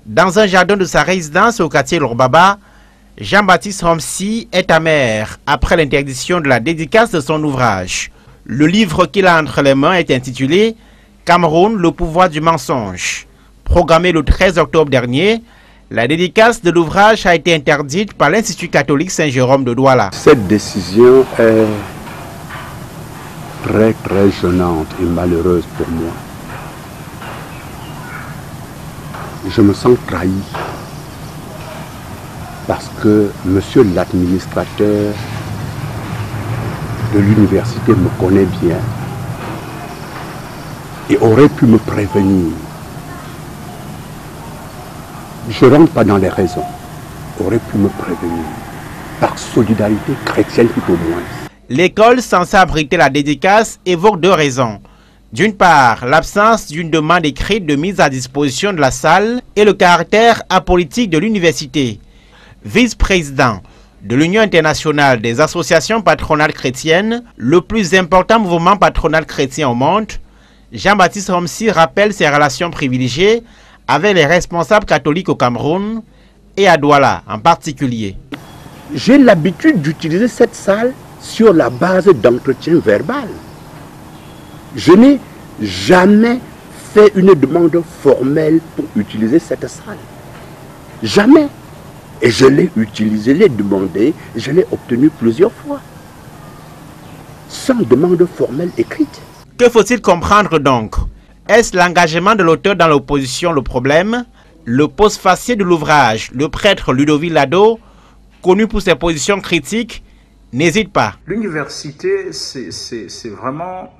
Dans un jardin de sa résidence au quartier Lorbaba, Jean-Baptiste Romsi est amer après l'interdiction de la dédicace de son ouvrage. Le livre qu'il a entre les mains est intitulé « Cameroun, le pouvoir du mensonge ». Programmé le 13 octobre dernier, la dédicace de l'ouvrage a été interdite par l'Institut catholique Saint-Jérôme de Douala. Cette décision est très gênante et malheureuse pour moi. Je me sens trahi parce que monsieur l'administrateur de l'université me connaît bien et aurait pu me prévenir. Je ne rentre pas dans les raisons. Aurait pu me prévenir par solidarité chrétienne tout au moins. L'école censée abriter la dédicace évoque deux raisons. D'une part, l'absence d'une demande écrite de mise à disposition de la salle et le caractère apolitique de l'université. Vice-président de l'Union internationale des associations patronales chrétiennes, le plus important mouvement patronal chrétien au monde, Jean-Baptiste Romsi rappelle ses relations privilégiées avec les responsables catholiques au Cameroun et à Douala en particulier. J'ai l'habitude d'utiliser cette salle sur la base d'entretien verbal. Je n'ai jamais fait une demande formelle pour utiliser cette salle. Jamais. Et je l'ai utilisé, l'ai demandé, je l'ai obtenu plusieurs fois. Sans demande formelle écrite. Que faut-il comprendre donc? Est-ce l'engagement de l'auteur dans l'opposition le problème? Le postfacier de l'ouvrage, le prêtre Ludovic Lado, connu pour ses positions critiques, n'hésite pas. L'université, c'est vraiment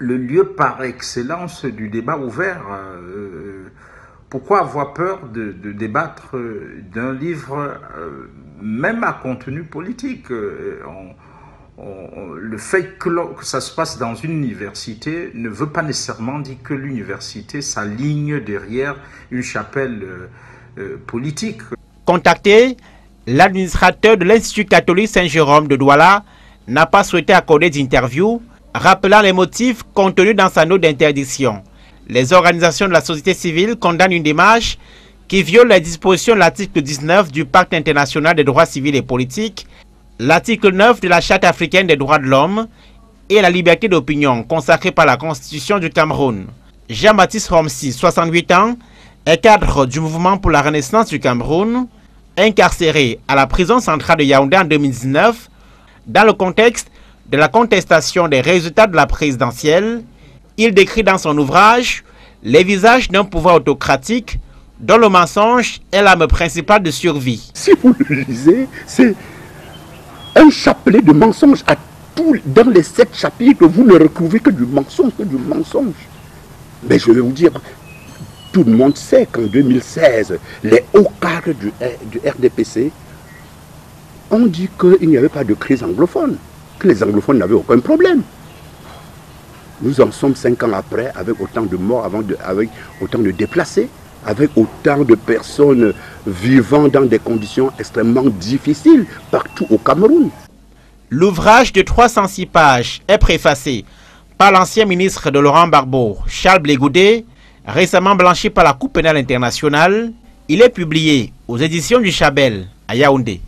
le lieu par excellence du débat ouvert. Pourquoi avoir peur de débattre d'un livre, même à contenu politique? Le fait que ça se passe dans une université ne veut pas nécessairement dire que l'université s'aligne derrière une chapelle politique. Contacté, l'administrateur de l'Institut catholique Saint-Jérôme de Douala n'a pas souhaité accorder d'interview, rappelant les motifs contenus dans sa note d'interdiction. Les organisations de la société civile condamnent une démarche qui viole les dispositions de l'article 19 du Pacte international des droits civils et politiques, l'article 9 de la Charte africaine des droits de l'homme et la liberté d'opinion consacrée par la Constitution du Cameroun. Jean-Baptiste Romsi, 68 ans, est cadre du mouvement pour la renaissance du Cameroun, incarcéré à la prison centrale de Yaoundé en 2019, dans le contexte de la contestation des résultats de la présidentielle. Il décrit dans son ouvrage les visages d'un pouvoir autocratique dont le mensonge est l'arme principale de survie. Si vous le lisez, c'est un chapelet de mensonges dans les 7 chapitres, vous ne retrouvez que du mensonge, Mais je vais vous dire, tout le monde sait qu'en 2016, les hauts cadres du RDPC ont dit qu'il n'y avait pas de crise anglophone, que les anglophones n'avaient aucun problème. Nous en sommes 5 ans après, avec autant de morts, avec autant de déplacés, avec autant de personnes vivant dans des conditions extrêmement difficiles partout au Cameroun. L'ouvrage de 306 pages est préfacé par l'ancien ministre de Laurent Gbagbo, Charles Blé Goudé, récemment blanchi par la Cour pénale internationale. Il est publié aux éditions du Chabel à Yaoundé.